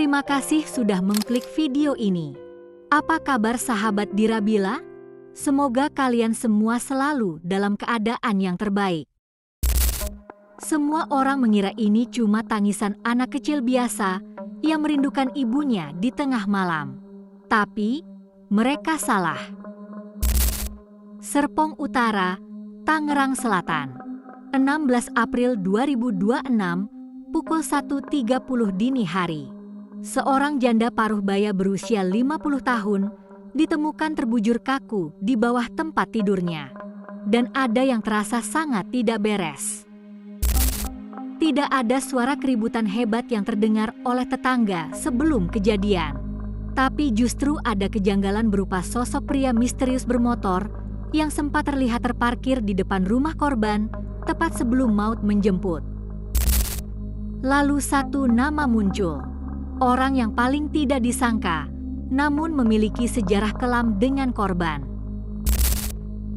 Terima kasih sudah mengklik video ini. Apa kabar sahabat Dirabila? Semoga kalian semua selalu dalam keadaan yang terbaik. Semua orang mengira ini cuma tangisan anak kecil biasa yang merindukan ibunya di tengah malam. Tapi, mereka salah. Serpong Utara, Tangerang Selatan. 16 April 2026, pukul 1.30 dini hari. Seorang janda paruh baya berusia 50 tahun ditemukan terbujur kaku di bawah tempat tidurnya. Dan ada yang terasa sangat tidak beres. Tidak ada suara keributan hebat yang terdengar oleh tetangga sebelum kejadian. Tapi justru ada kejanggalan berupa sosok pria misterius bermotor yang sempat terlihat terparkir di depan rumah korban tepat sebelum maut menjemput. Lalu satu nama muncul. Orang yang paling tidak disangka, namun memiliki sejarah kelam dengan korban.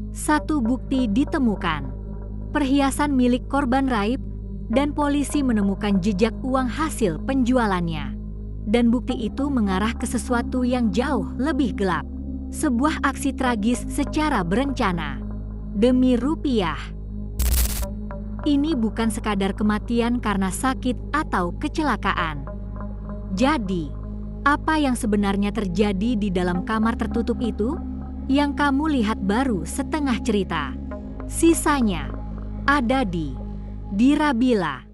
Satu bukti ditemukan. Perhiasan milik korban raib dan polisi menemukan jejak uang hasil penjualannya. Dan bukti itu mengarah ke sesuatu yang jauh lebih gelap. Sebuah aksi tragis secara berencana. Demi rupiah. Ini bukan sekadar kematian karena sakit atau kecelakaan. Jadi, apa yang sebenarnya terjadi di dalam kamar tertutup itu? Yang kamu lihat baru setengah cerita. Sisanya ada di Dirabila.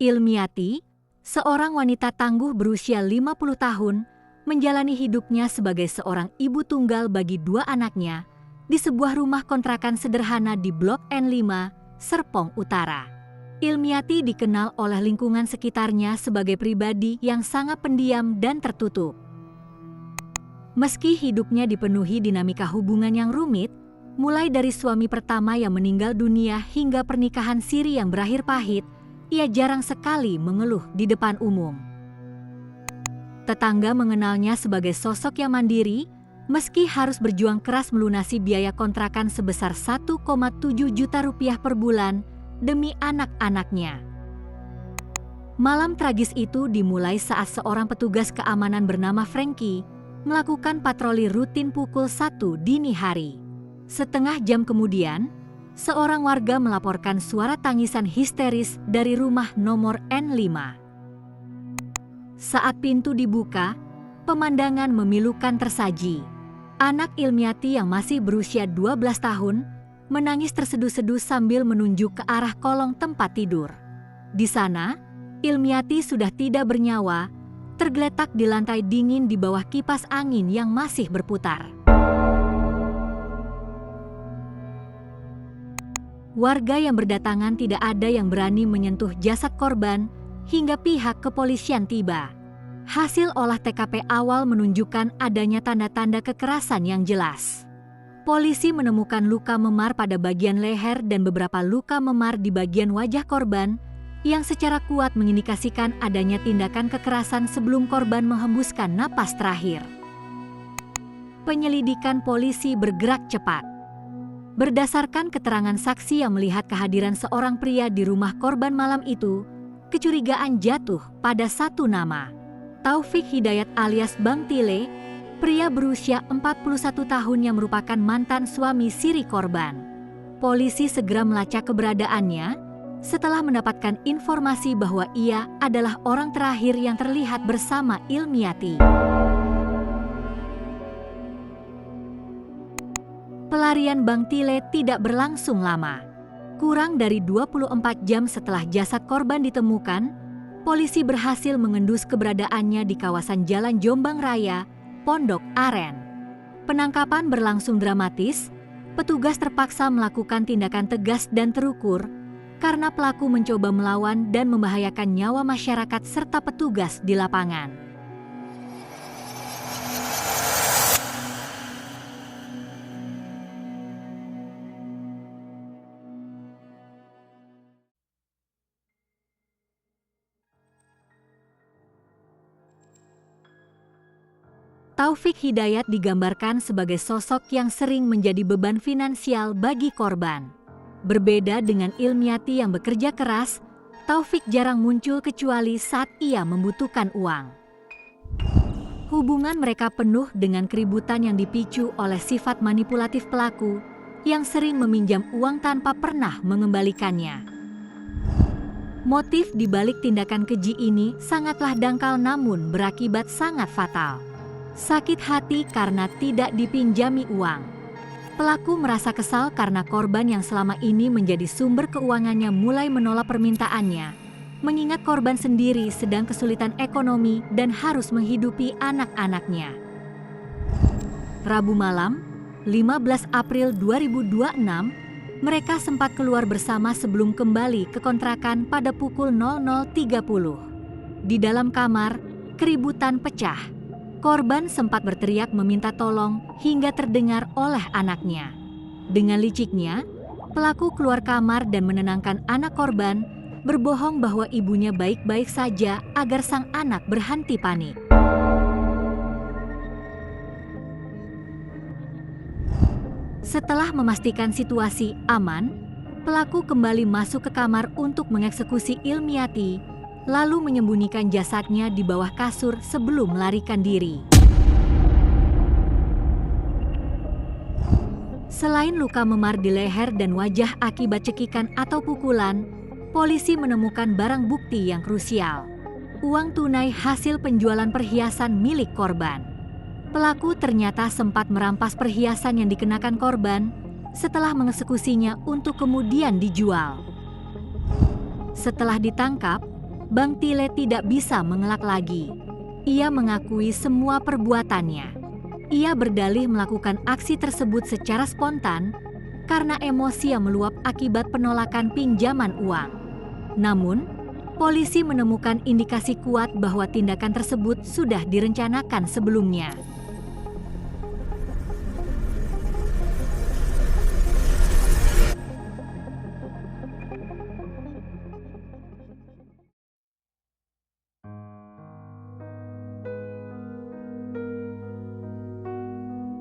Ilmiati, seorang wanita tangguh berusia 50 tahun, menjalani hidupnya sebagai seorang ibu tunggal bagi dua anaknya di sebuah rumah kontrakan sederhana di Blok N5, Serpong Utara. Ilmiati dikenal oleh lingkungan sekitarnya sebagai pribadi yang sangat pendiam dan tertutup. Meski hidupnya dipenuhi dinamika hubungan yang rumit, mulai dari suami pertama yang meninggal dunia hingga pernikahan siri yang berakhir pahit, ia jarang sekali mengeluh di depan umum. Tetangga mengenalnya sebagai sosok yang mandiri, meski harus berjuang keras melunasi biaya kontrakan sebesar 1,7 juta rupiah per bulan demi anak-anaknya. Malam tragis itu dimulai saat seorang petugas keamanan bernama Frankie melakukan patroli rutin pukul 1 dini hari. Setengah jam kemudian, seorang warga melaporkan suara tangisan histeris dari rumah nomor N5. Saat pintu dibuka, pemandangan memilukan tersaji. Anak Ilmiati yang masih berusia 12 tahun menangis terseduh-seduh sambil menunjuk ke arah kolong tempat tidur. Di sana, Ilmiati sudah tidak bernyawa, tergeletak di lantai dingin di bawah kipas angin yang masih berputar. Warga yang berdatangan tidak ada yang berani menyentuh jasad korban hingga pihak kepolisian tiba. Hasil olah TKP awal menunjukkan adanya tanda-tanda kekerasan yang jelas. Polisi menemukan luka memar pada bagian leher dan beberapa luka memar di bagian wajah korban yang secara kuat mengindikasikan adanya tindakan kekerasan sebelum korban menghembuskan napas terakhir. Penyelidikan polisi bergerak cepat. Berdasarkan keterangan saksi yang melihat kehadiran seorang pria di rumah korban malam itu, kecurigaan jatuh pada satu nama. Taufik Hidayat alias Bang Tile, pria berusia 41 tahun yang merupakan mantan suami siri korban. Polisi segera melacak keberadaannya setelah mendapatkan informasi bahwa ia adalah orang terakhir yang terlihat bersama Ilmiati. Pelarian Bang Tile tidak berlangsung lama. Kurang dari 24 jam setelah jasad korban ditemukan, polisi berhasil mengendus keberadaannya di kawasan Jalan Jombang Raya, Pondok Aren. Penangkapan berlangsung dramatis, petugas terpaksa melakukan tindakan tegas dan terukur karena pelaku mencoba melawan dan membahayakan nyawa masyarakat serta petugas di lapangan. Taufik Hidayat digambarkan sebagai sosok yang sering menjadi beban finansial bagi korban. Berbeda dengan Ilmiati yang bekerja keras, Taufik jarang muncul kecuali saat ia membutuhkan uang. Hubungan mereka penuh dengan keributan yang dipicu oleh sifat manipulatif pelaku yang sering meminjam uang tanpa pernah mengembalikannya. Motif di balik tindakan keji ini sangatlah dangkal namun berakibat sangat fatal. Sakit hati karena tidak dipinjami uang. Pelaku merasa kesal karena korban yang selama ini menjadi sumber keuangannya mulai menolak permintaannya, mengingat korban sendiri sedang kesulitan ekonomi dan harus menghidupi anak-anaknya. Rabu malam, 15 April 2026, mereka sempat keluar bersama sebelum kembali ke kontrakan pada pukul 00.30. Di dalam kamar, keributan pecah. Korban sempat berteriak meminta tolong hingga terdengar oleh anaknya. Dengan liciknya, pelaku keluar kamar dan menenangkan anak korban, berbohong bahwa ibunya baik-baik saja agar sang anak berhenti panik. Setelah memastikan situasi aman, pelaku kembali masuk ke kamar untuk mengeksekusi Ilmiati, lalu menyembunyikan jasadnya di bawah kasur sebelum melarikan diri. Selain luka memar di leher dan wajah akibat cekikan atau pukulan, polisi menemukan barang bukti yang krusial. Uang tunai hasil penjualan perhiasan milik korban. Pelaku ternyata sempat merampas perhiasan yang dikenakan korban setelah mengeksekusinya untuk kemudian dijual. Setelah ditangkap, Bang Tile tidak bisa mengelak lagi. Ia mengakui semua perbuatannya. Ia berdalih melakukan aksi tersebut secara spontan karena emosi yang meluap akibat penolakan pinjaman uang. Namun, polisi menemukan indikasi kuat bahwa tindakan tersebut sudah direncanakan sebelumnya.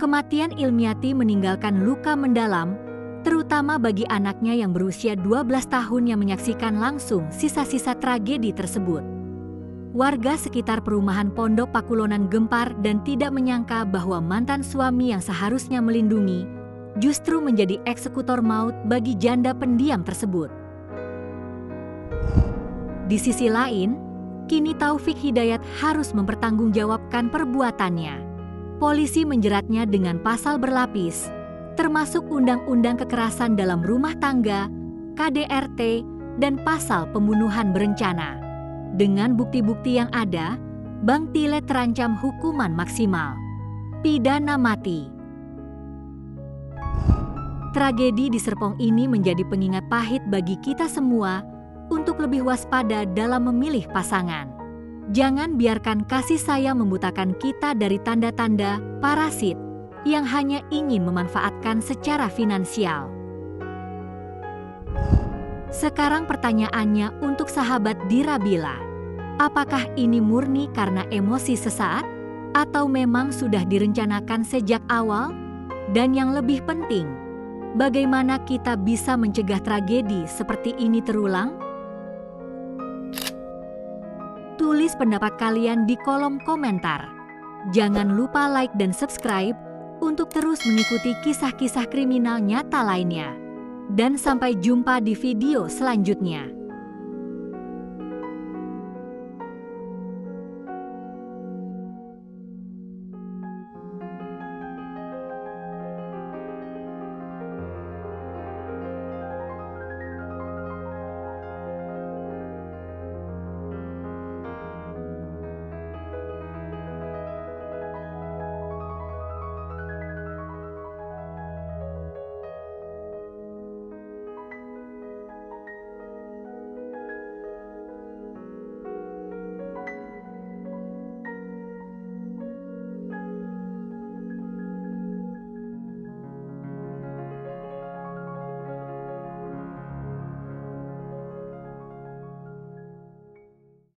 Kematian Ilmiati meninggalkan luka mendalam, terutama bagi anaknya yang berusia 12 tahun yang menyaksikan langsung sisa-sisa tragedi tersebut. Warga sekitar perumahan Pondok Pakulonan gempar dan tidak menyangka bahwa mantan suami yang seharusnya melindungi justru menjadi eksekutor maut bagi janda pendiam tersebut. Di sisi lain, kini Taufik Hidayat harus mempertanggungjawabkan perbuatannya. Polisi menjeratnya dengan pasal berlapis, termasuk Undang-Undang Kekerasan dalam Rumah Tangga, KDRT, dan pasal pembunuhan berencana. Dengan bukti-bukti yang ada, Bang Tile terancam hukuman maksimal, pidana mati. Tragedi di Serpong ini menjadi pengingat pahit bagi kita semua untuk lebih waspada dalam memilih pasangan. Jangan biarkan kasih sayang membutakan kita dari tanda-tanda parasit yang hanya ingin memanfaatkan secara finansial. Sekarang pertanyaannya untuk sahabat Dira Bila. Apakah ini murni karena emosi sesaat? Atau memang sudah direncanakan sejak awal? Dan yang lebih penting, bagaimana kita bisa mencegah tragedi seperti ini terulang? Tulis pendapat kalian di kolom komentar. Jangan lupa like dan subscribe untuk terus mengikuti kisah-kisah kriminal nyata lainnya. Dan sampai jumpa di video selanjutnya.